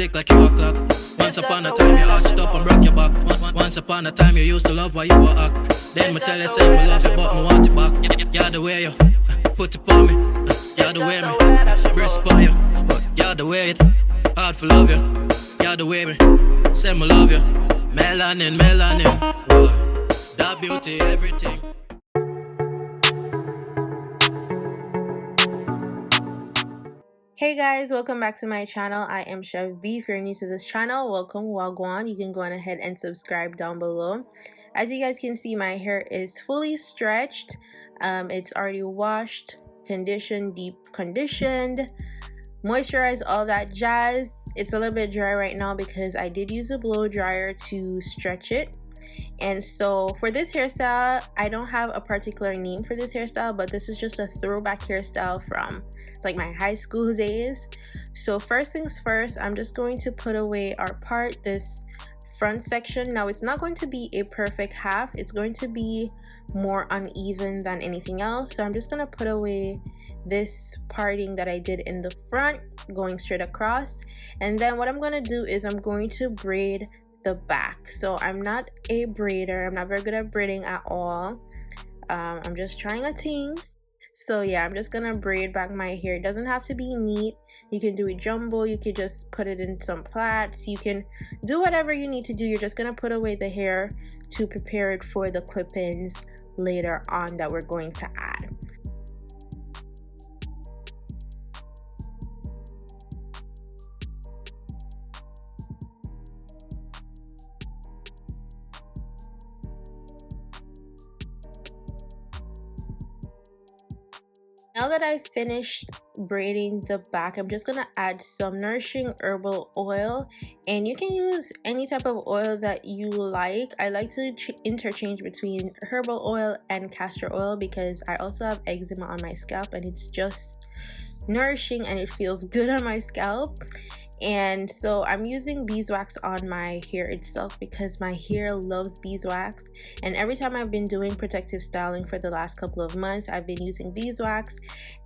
tick like your clock. Once upon a time you arched up and broke your back. Once upon a time you used to love what you were act. Then me tell you say me love you but me want it back. You're the way you put it on me. You're the way me breast upon you. But you're the way it hard for love you. You're the way me say me love you. Melanin, melanin, boy. That beauty, everything. Hey guys, welcome back to my channel. I am Chev. If you're new to this channel, welcome, GWAN. You can go on ahead and subscribe down below. As you guys can see, my hair is fully stretched. It's already washed, conditioned, deep conditioned, moisturized, all that jazz. It's a little bit dry right now because I did use a blow dryer to stretch it. And so for this hairstyle, I don't have a particular name for this hairstyle, but this is just a throwback hairstyle from like my high school days. So first things first, I'm just going to put away our part, this front section. Now it's not going to be a perfect half, it's going to be more uneven than anything else. So I'm just going to put away this parting that I did in the front, going straight across. And then what I'm going to do is I'm going to braid the back. So I'm not a braider, I'm not very good at braiding at all. I'm just trying a thing. So yeah, I'm just gonna braid back my hair. It doesn't have to be neat. You can do it jumbo, you could just put it in some plaits, you can do whatever you need to do. You're just gonna put away the hair to prepare it for the clip-ins later on that we're going to add. Now that I finished braiding the back, I'm just gonna add some nourishing herbal oil, and you can use any type of oil that you like. I like to interchange between herbal oil and castor oil because I also have eczema on my scalp and it's just nourishing and it feels good on my scalp. And so I'm using beeswax on my hair itself because my hair loves beeswax, and every time I've been doing protective styling for the last couple of months, I've been using beeswax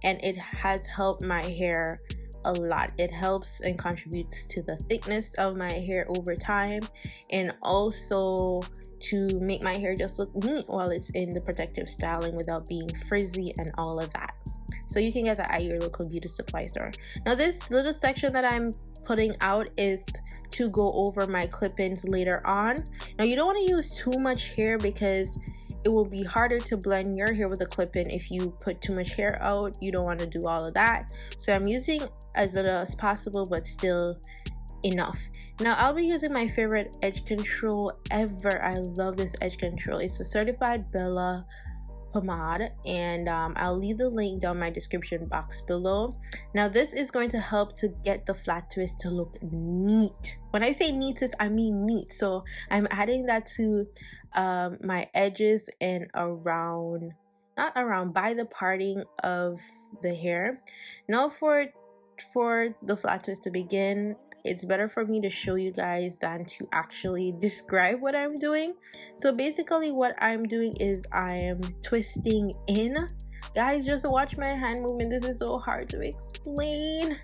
and it has helped my hair a lot. It helps and contributes to the thickness of my hair over time, and also to make my hair just look neat while it's in the protective styling without being frizzy and all of that. So you can get that at your local beauty supply store. Now this little section that I'm putting out is to go over my clip-ins later on. Now you don't want to use too much hair because it will be harder to blend your hair with a clip-in if you put too much hair out. You don't want to do all of that. So I'm using as little as possible but still enough. Now I'll be using my favorite edge control ever. I love this edge control. It's a certified Bella pomade, and I'll leave the link down my description box below. Now this is going to help to get the flat twist to look neat. When I say neat, I mean neat. So I'm adding that to my edges and around, not around, by the parting of the hair. Now for the flat twist to begin, it's better for me to show you guys than to actually describe what I'm doing. So basically what I'm doing is I am twisting in. Guys, just watch my hand movement. This is so hard to explain.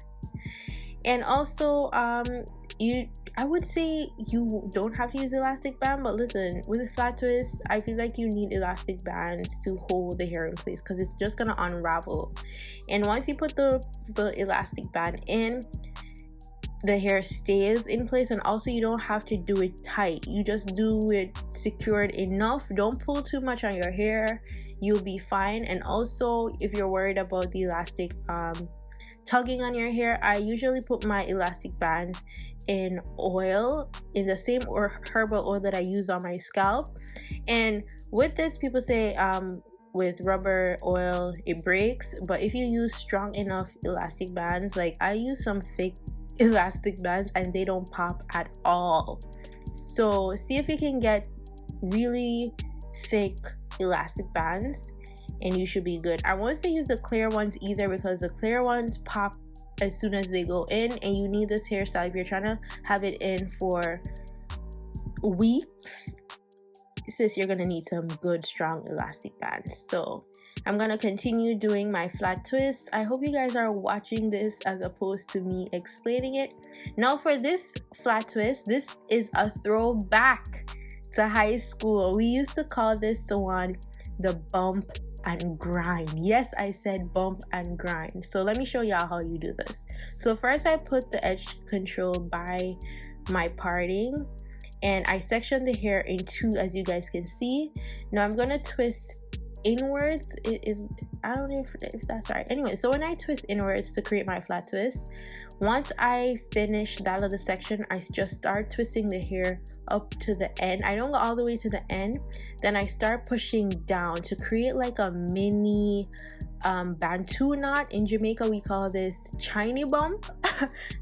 And also I would say you don't have to use elastic band, but listen, with a flat twist I feel like you need elastic bands to hold the hair in place because it's just gonna unravel. And once you put the elastic band in, the hair stays in place, and also you don't have to do it tight. You just do it secured enough. Don't pull too much on your hair, you'll be fine. And also if you're worried about the elastic tugging on your hair, I usually put my elastic bands in oil, in the same or herbal oil that I use on my scalp. And with this, people say with rubber oil it breaks, but if you use strong enough elastic bands, like I use some thick elastic bands and they don't pop at all. So see if you can get really thick elastic bands and you should be good. I won't say use the clear ones either because the clear ones pop as soon as they go in, and you need this hairstyle if you're trying to have it in for weeks, sis, you're gonna need some good strong elastic bands. So I'm gonna continue doing my flat twists. I hope you guys are watching this as opposed to me explaining it. Now for this flat twist, this is a throwback to high school. We used to call this one the bump and grind. Yes, I said bump and grind. So let me show y'all how you do this. So first I put the edge control by my parting and I section the hair in two, as you guys can see. Now I'm gonna twist inwards. It is, I don't know if that's right. Anyway, so when I twist inwards to create my flat twist, once I finish that little section, I just start twisting the hair up to the end. I don't go all the way to the end. Then I start pushing down to create like a mini Bantu knot. In Jamaica we call this Chinese bump.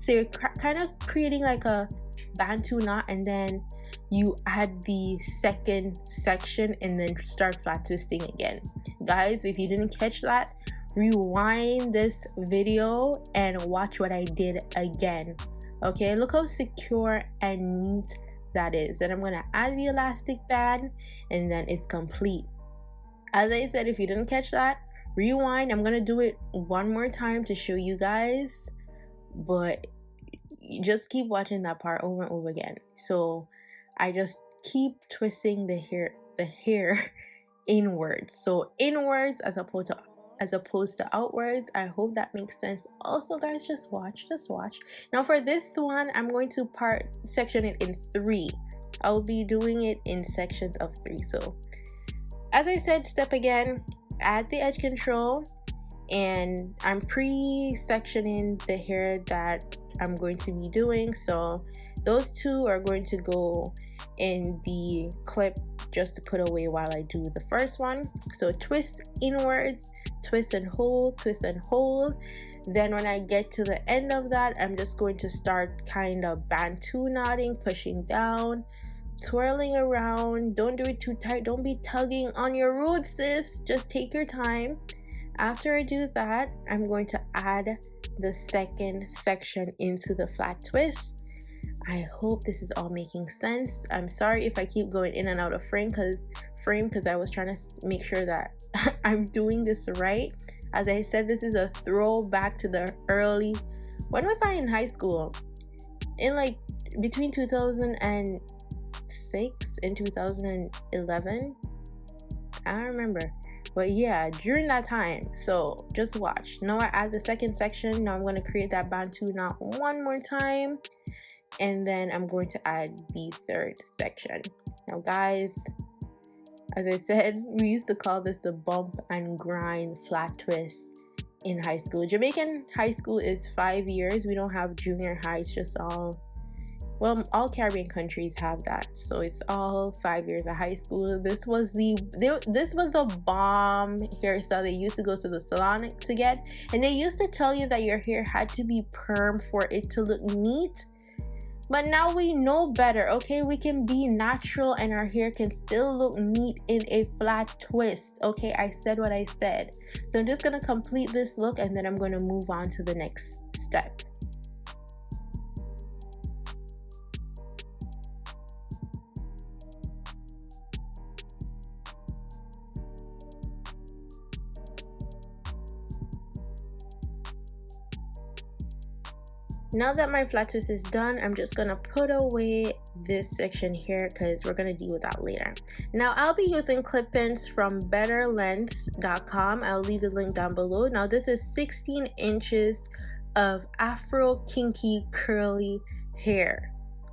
So you're kind of creating like a Bantu knot, and then you add the second section and then start flat twisting again. Guys, if you didn't catch that, rewind this video and watch what I did again. Okay, look how secure and neat that is. Then I'm gonna add the elastic band and then it's complete. As I said, if you didn't catch that, rewind. I'm gonna do it one more time to show you guys, but you just keep watching that part over and over again. So I just keep twisting the hair inwards. So inwards as opposed to outwards. I hope that makes sense. Also guys, just watch. Now for this one, I'm going to section it in 3. I will be doing it in sections of 3. So as I said, step again, add the edge control, and I'm pre-sectioning the hair that I'm going to be doing. So those two are going to go in the clip just to put away while I do the first one. So twist inwards, twist and hold, twist and hold. Then when I get to the end of that, I'm just going to start kind of Bantu knotting, pushing down, twirling around. Don't do it too tight. Don't be tugging on your roots, sis. Just take your time. After I do that, I'm going to add the second section into the flat twist. I hope this is all making sense. I'm sorry if I keep going in and out of frame because I was trying to make sure that I'm doing this right. As I said, this is a throwback to the early, when was I in high school? In like between 2006 and 2011. I don't remember. But yeah, during that time. So just watch. Now I add the second section. Now I'm going to create that Bantu knot one more time. And then I'm going to add the third section. Now guys, as I said, we used to call this the bump and grind flat twist in high school. Jamaican high school is 5 years. We don't have junior high. It's just all Caribbean countries have that. So it's all 5 years of high school. This was the bomb hairstyle. They used to go to the salon to get, and they used to tell you that your hair had to be perm for it to look neat. But now we know better, okay? We can be natural and our hair can still look neat in a flat twist, okay? I said what I said. So I'm just gonna complete this look and then I'm gonna move on to the next step. Now that my flat twist is done, I'm just gonna put away this section here because we're gonna deal with that later. Now I'll be using clip-ins from BetterLength.com. I'll leave the link down below. Now this is 16 inches of Afro Kinky curly hair.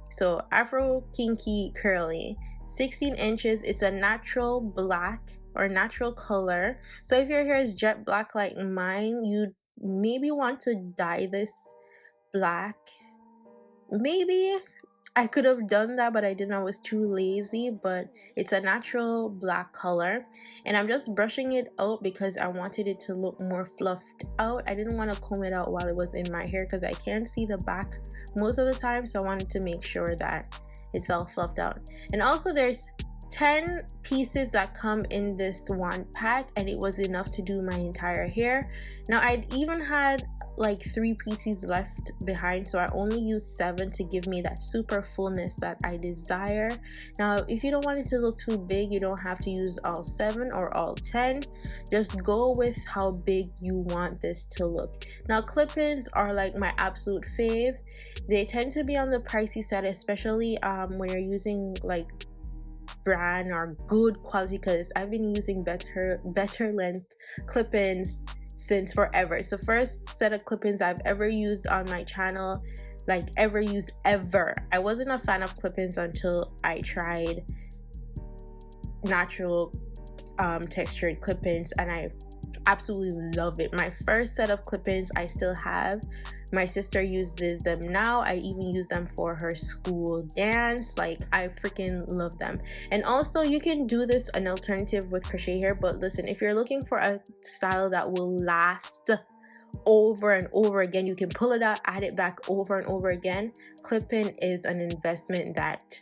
So Afro Kinky curly, 16 inches. It's a natural black or natural color. So if your hair is jet black like mine, you maybe want to dye this black. Maybe I could have done that, but I didn't. I was too lazy. But it's a natural black color, and I'm just brushing it out because I wanted it to look more fluffed out. I didn't want to comb it out while it was in my hair because I can't see the back most of the time, so I wanted to make sure that it's all fluffed out. And also there's 10 pieces that come in this one pack, and it was enough to do my entire hair. Now I'd even had like 3 pieces left behind, so I only used 7 to give me that super fullness that I desire. Now if you don't want it to look too big, you don't have to use all 7 or all 10. Just go with how big you want this to look. Now clip-ins are like my absolute fave. They tend to be on the pricey side, especially when you're using like brand or good quality, because I've been using BetterLength clip-ins since forever. It's the first set of clip-ins I've ever used on my channel, like ever. I wasn't a fan of clip-ins until I tried natural textured clip-ins, and I absolutely love it. My first set of clip-ins I still have. My sister uses them now. I even use them for her school dance. Like, I freaking love them. And also you can do this an alternative with crochet hair, but listen, if you're looking for a style that will last over and over again, you can pull it out, add it back over and over again, clip-in is an investment that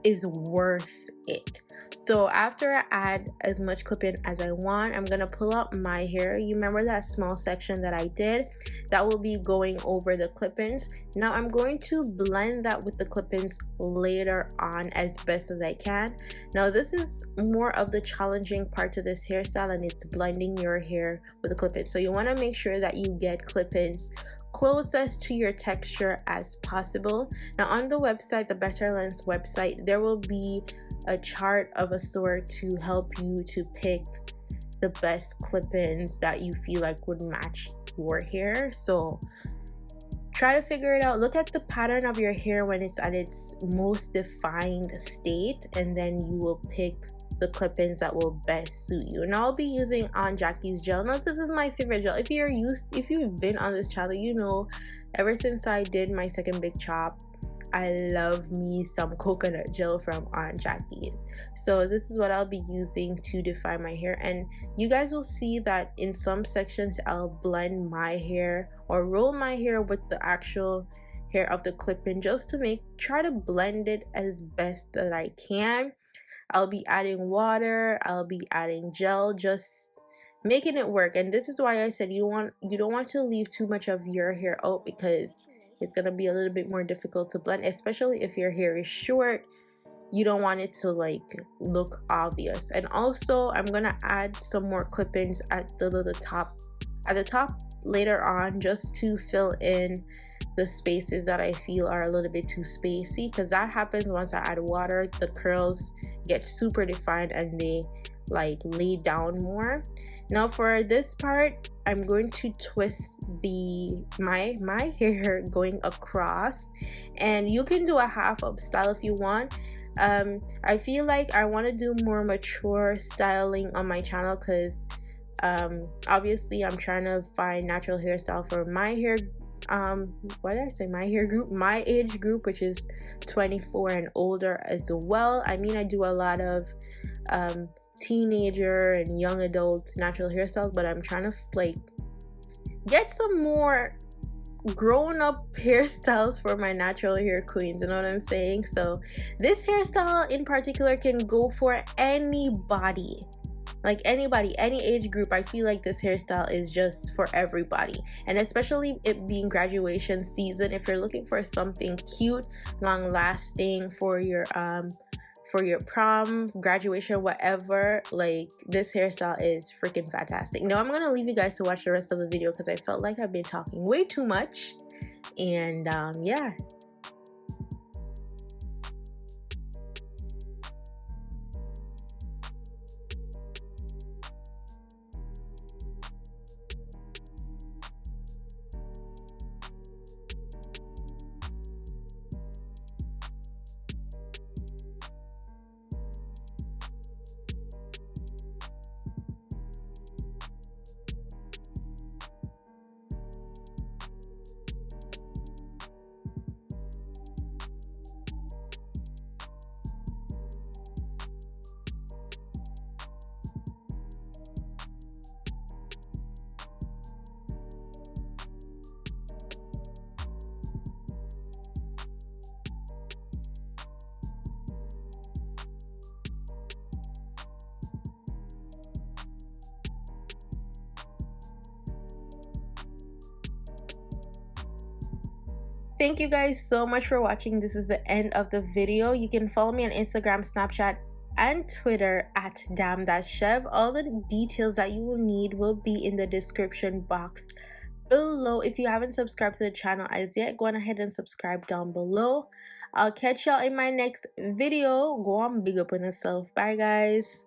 is worth it. So after I add as much clip-in as I want, I'm gonna pull out my hair. You remember that small section that I did? That will be going over the clip-ins. Now I'm going to blend that with the clip-ins later on as best as I can. Now this is more of the challenging part to this hairstyle, and it's blending your hair with the clip-ins. So you want to make sure that you get clip-ins closest to your texture as possible. Now on the website, the BetterLength website, there will be a chart of a sort to help you to pick the best clip-ins that you feel like would match your hair. So try to figure it out. Look at the pattern of your hair when it's at its most defined state, and then you will pick the clip-ins that will best suit you. And I'll be using Aunt Jackie's gel. Now this is my favorite gel. If you've been on this channel, you know ever since I did my second big chop, I love me some coconut gel from Aunt Jackie's. So this is what I'll be using to define my hair, and you guys will see that in some sections I'll blend my hair or roll my hair with the actual hair of the clip-in, just to try to blend it as best that I can. I'll be adding water, I'll be adding gel, just making it work. And this is why I said you don't want to leave too much of your hair out, because it's gonna be a little bit more difficult to blend, especially if your hair is short. You don't want it to like look obvious. And also I'm gonna add some more clip-ins at the top later on, just to fill in the spaces that I feel are a little bit too spacey, because that happens once I add water. The curls get super defined and they like lay down more. Now for this part, I'm going to twist my hair going across, and you can do a half up style if you want. I feel like I want to do more mature styling on my channel, because obviously I'm trying to find natural hairstyle for my hair what did I say, my age group, which is 24 and older as well. I mean, I do a lot of teenager and young adult natural hairstyles, but I'm trying to like get some more grown-up hairstyles for my natural hair queens, you know what I'm saying? So this hairstyle in particular can go for anybody, like anybody, any age group. I feel like this hairstyle is just for everybody, and especially it being graduation season, if you're looking for something cute, long lasting for your prom, graduation, whatever, like this hairstyle is freaking fantastic. Now I'm gonna leave you guys to watch the rest of the video, because I felt like I've been talking way too much. And yeah. Thank you guys so much for watching. This is the end of the video. You can follow me on Instagram, Snapchat, and Twitter at damn-chev. All the details that you will need will be in the description box below. If you haven't subscribed to the channel as yet, go on ahead and subscribe down below. I'll catch y'all in my next video. Go on, big up on yourself. Bye guys.